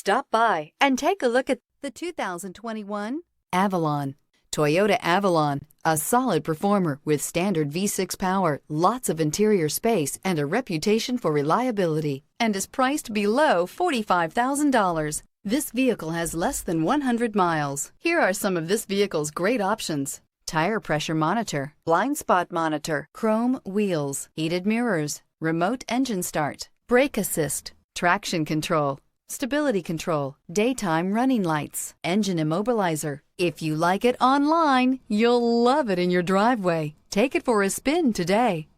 Stop by and take a look at the 2021 Avalon. Toyota Avalon, a solid performer with standard V6 power, lots of interior space, and a reputation for reliability, and is priced below $45,000. This vehicle has less than 100 miles. Here are some of this vehicle's great options: tire pressure monitor, blind spot monitor, chrome wheels, heated mirrors, remote engine start, brake assist, traction control, stability control, daytime running lights, engine immobilizer. If you like it online, you'll love it in your driveway. Take it for a spin today.